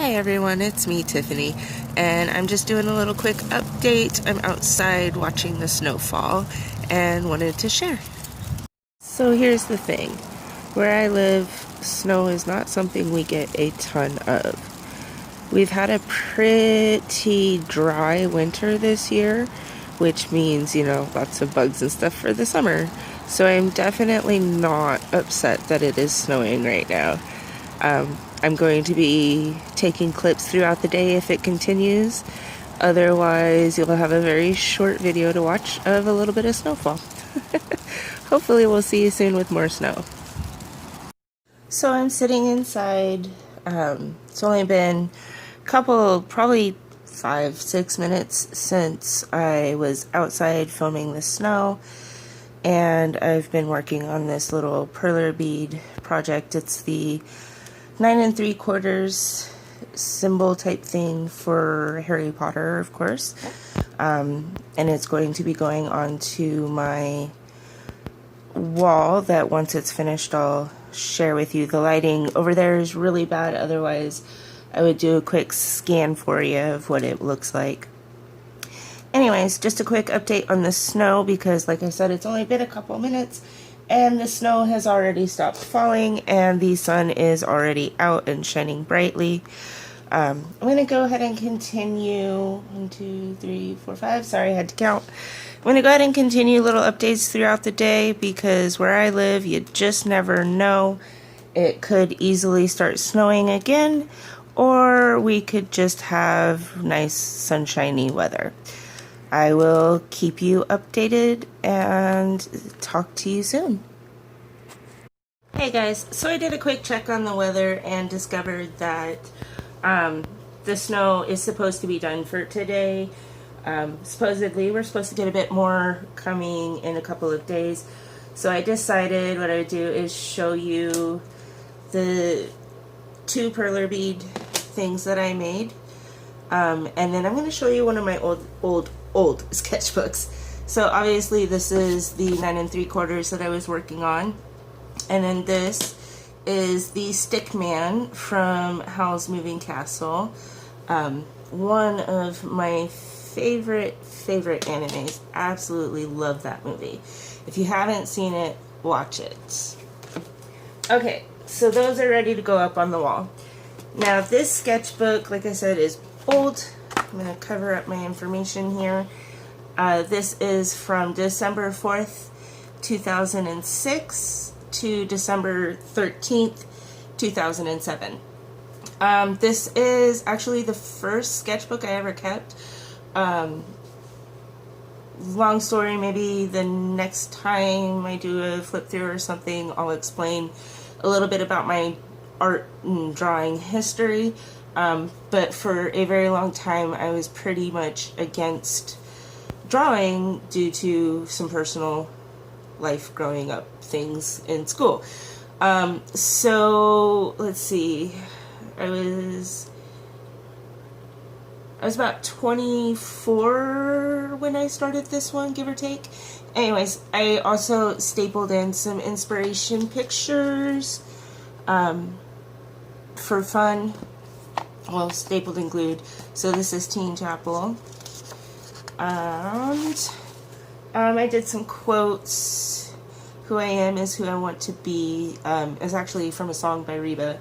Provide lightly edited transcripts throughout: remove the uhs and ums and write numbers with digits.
Hi everyone, it's me, Tiffany, and I'm just doing a little quick update. I'm outside watching the snowfall and wanted to share. So here's the thing. Where I live, snow is not something we get a ton of. We've had a pretty dry winter this year, which means, lots of bugs and stuff for the summer. So I'm definitely not upset that it is snowing right now. I'm going to be taking clips throughout the day if it continues. Otherwise, you'll have a very short video to watch of a little bit of snowfall. Hopefully we'll see you soon with more snow. So I'm sitting inside. It's only been a couple, probably 5-6 minutes since I was outside filming the snow. And I've been working on this little perler bead project. It's the 9 3/4 symbol type thing for Harry Potter, of course. And it's going to be going onto my wall that once it's finished I'll share with you. The lighting over there is really bad, otherwise I would do a quick scan for you of what it looks like. Anyways, just a quick update on the snow because, like I said, it's only been a couple minutes and the snow has already stopped falling and the sun is already out and shining brightly. I'm going to go ahead and continue. 1, 2, 3, 4, 5. Sorry, I had to count. I'm going to go ahead and continue little updates throughout the day because where I live, you just never know. It could easily start snowing again, or we could just have nice sunshiny weather. I will keep you updated and talk to you soon. Hey guys, so I did a quick check on the weather and discovered that the snow is supposed to be done for today. Supposedly we're supposed to get a bit more coming in a couple of days. So I decided what I would do is show you the 2 perler bead things that I made. And then I'm going to show you one of my old sketchbooks. So obviously this is the 9 3/4 that I was working on. And then this is the Stick Man from Howl's Moving Castle. One of my favorite animes. Absolutely love that movie. If you haven't seen it, watch it. Okay, so those are ready to go up on the wall. Now this sketchbook, like I said, is old. I'm going to cover up my information here. This is from December 4th, 2006 to December 13th, 2007. This is actually the first sketchbook I ever kept. Long story, maybe the next time I do a flip through or something, I'll explain a little bit about my art and drawing history. But for a very long time I was pretty much against drawing due to some personal life growing up things in school. So let's see, I was about 24 when I started this one, give or take. Anyways, I also stapled in some inspiration pictures for fun. Well, stapled and glued. So this is Teen Chapel. And I did some quotes. Who I am is who I want to be. Is actually from a song by Reba.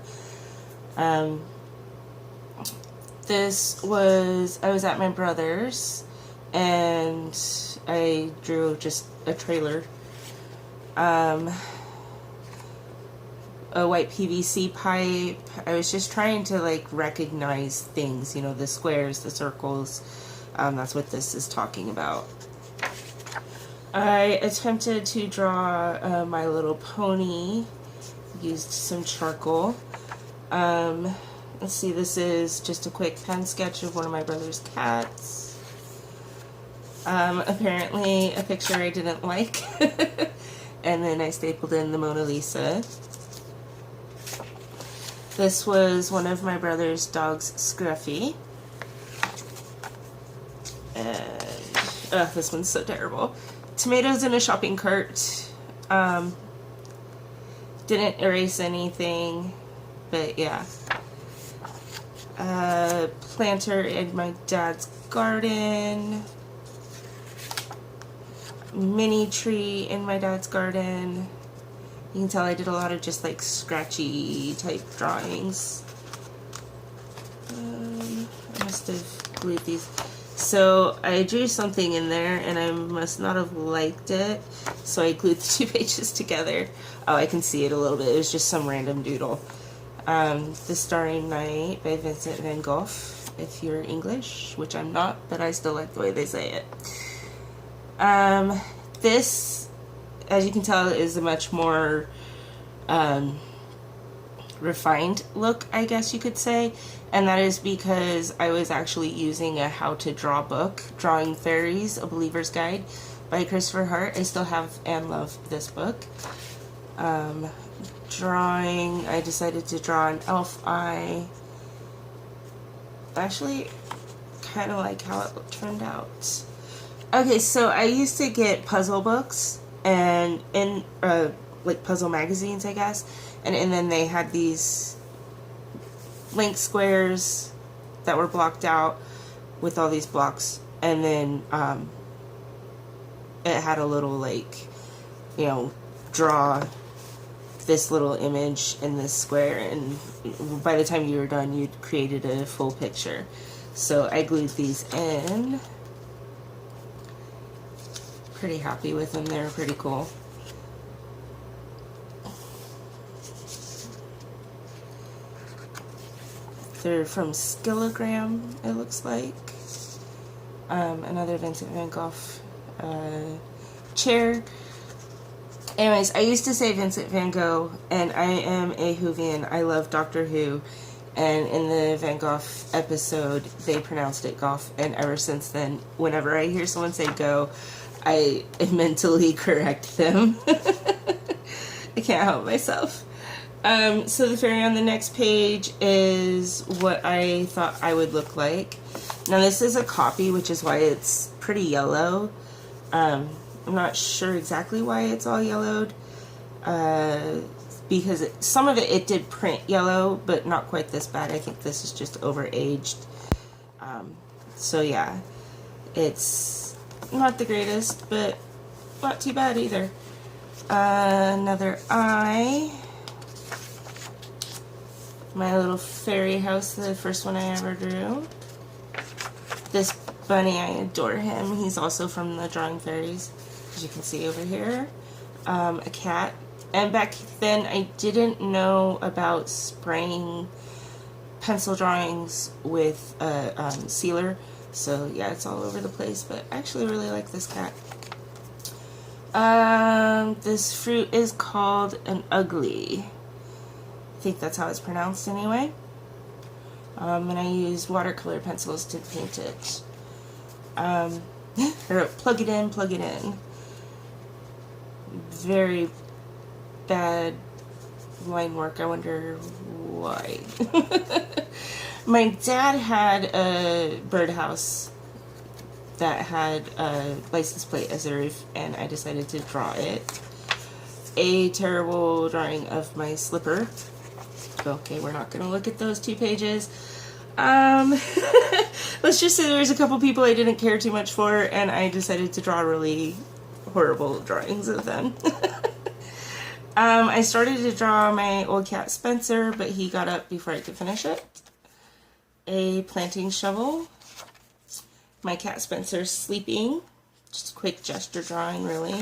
I was at my brother's and I drew just a trailer. A white PVC pipe. I was just trying to recognize things, the squares, the circles. That's what this is talking about. I attempted to draw My Little Pony. Used some charcoal. Let's see, this is just a quick pen sketch of one of my brother's cats. Apparently a picture I didn't like. And then I stapled in the Mona Lisa. This was one of my brother's dogs, Scruffy. And, this one's so terrible. Tomatoes in a shopping cart. Didn't erase anything, but yeah. planter in my dad's garden, mini tree in my dad's garden. You can tell I did a lot of just like scratchy type drawings. I must have glued these. So I drew something in there and I must not have liked it, so I glued the 2 pages together. Oh, I can see it a little bit. It was just some random doodle. The Starry Night by Vincent van Gogh, if you're English, which I'm not, but I still like the way they say it. This, as you can tell, is a much more refined look, I guess you could say, and that is because I was actually using a how to draw book, Drawing Fairies, A Believer's Guide by Christopher Hart. I still have and love this book. I decided to draw an elf eye. Actually, kind of like how it turned out. Okay, so I used to get puzzle books and in like puzzle magazines, I guess, and then they had these blank squares that were blocked out with all these blocks, and then it had a little, like, you know, draw this little image in this square, and by the time you were done, you'd created a full picture. So I glued these in. Pretty happy with them. They're pretty cool. They're from Skillogram, it looks like. Another Vincent van Gogh chair. Anyways, I used to say Vincent van Gogh, and I am a Whovian. I love Doctor Who, and in the Van Gogh episode, they pronounced it Gough, and ever since then, whenever I hear someone say go, I mentally correct them. I can't help myself. So the fairy on the next page is what I thought I would look like. Now this is a copy, which is why it's pretty yellow. I'm not sure exactly why it's all yellowed, because some of it did print yellow, but not quite this bad. I think this is just overaged. So yeah, it's not the greatest, but not too bad either. Another eye. My little fairy house, the first one I ever drew. This bunny, I adore him. He's also from the Drawing Fairies, as you can see over here. A cat. And back then, I didn't know about spraying pencil drawings with a sealer. So yeah, it's all over the place, but I actually really like this cat. This fruit is called an ugly. I think that's how it's pronounced anyway. And I used watercolor pencils to paint it. I wrote, plug it in, plug it in. Very bad line work. I wonder why. My dad had a birdhouse that had a license plate as a roof, and I decided to draw it. A terrible drawing of my slipper. Okay, we're not going to look at those 2 pages. Let's just say there was a couple people I didn't care too much for, and I decided to draw really horrible drawings of them. I started to draw my old cat Spencer, but he got up before I could finish it. A planting shovel. My cat Spencer sleeping. Just a quick gesture drawing, really.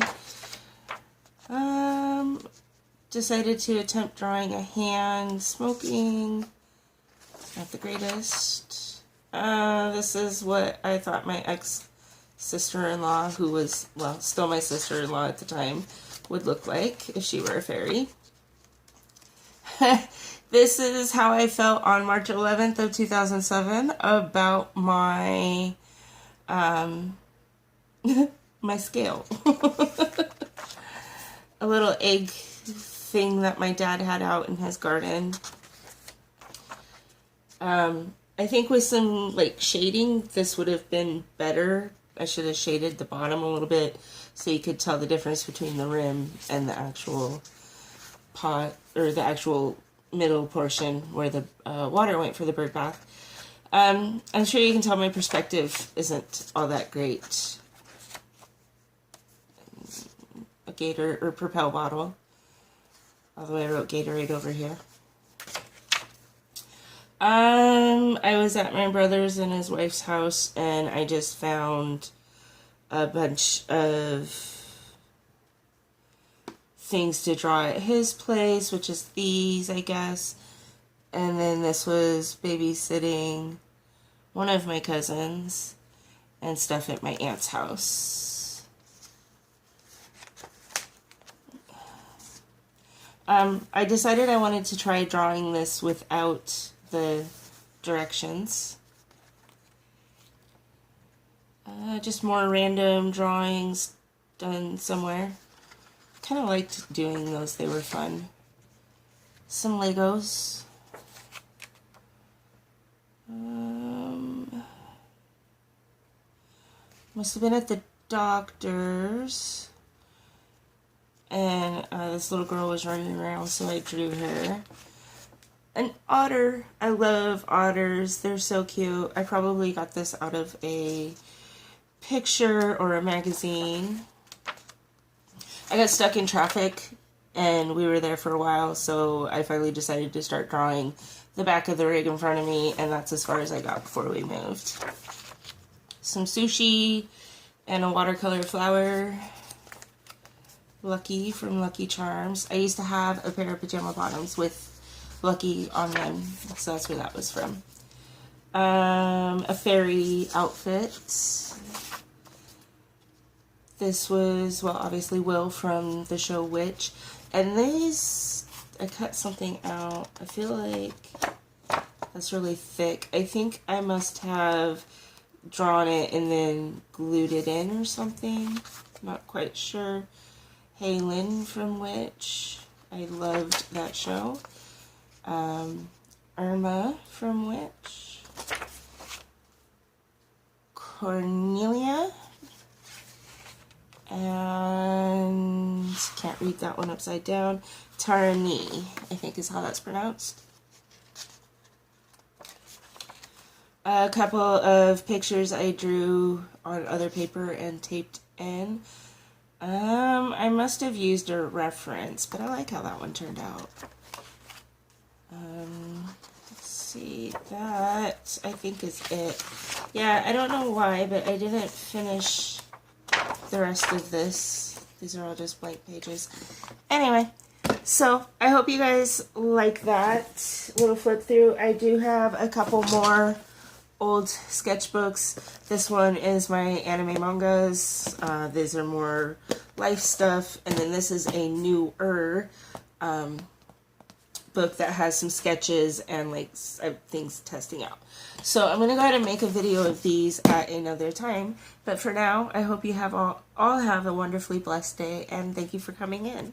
Decided to attempt drawing a hand smoking. Not the greatest. This is what I thought my ex-sister-in-law, who was, well, still my sister-in-law at the time, would look like if she were a fairy. This is how I felt on March 11th of 2007 about my, my scale. A little egg thing that my dad had out in his garden. I think with some like shading, this would have been better. I should have shaded the bottom a little bit so you could tell the difference between the rim and the actual pot, or the actual middle portion where the water went for the bird bath. I'm sure you can tell my perspective isn't all that great. A Gator or Propel bottle. Although I wrote Gatorade over here. I was at my brother's and his wife's house, and I just found a bunch of things to draw at his place, which is these, I guess. And then this was babysitting one of my cousins and stuff at my aunt's house. I decided I wanted to try drawing this without the directions. Just more random drawings done somewhere. Kind of liked doing those, they were fun. Some Legos. Must have been at the doctor's. And this little girl was running around, so I drew her. An otter. I love otters. They're so cute. I probably got this out of a picture or a magazine. I got stuck in traffic, and we were there for a while, so I finally decided to start drawing the back of the rig in front of me, and that's as far as I got before we moved. Some sushi and a watercolor flower. Lucky from Lucky Charms. I used to have a pair of pajama bottoms with Lucky on them, so that's where that was from. A fairy outfit. This was, well, obviously Will from the show Witch. And these, I cut something out. I feel like that's really thick. I think I must have drawn it and then glued it in or something. Not quite sure. Halen from Witch. I loved that show. Irma from Witch. Cornelia. And can't read that one upside down. Tarani, I think is how that's pronounced. A couple of pictures I drew on other paper and taped in. I must have used a reference, but I like how that one turned out. Let's see, that I think is it. Yeah, I don't know why, but I didn't finish the rest of this. These are all just blank pages. Anyway, so I hope you guys like that little flip through. I do have a couple more old sketchbooks. This one is my anime mangas. These are more life stuff. And then this is a newer book that has some sketches and like things testing out. So I'm going to go ahead and make a video of these at another time. But for now, I hope you have all have a wonderfully blessed day, and thank you for coming in.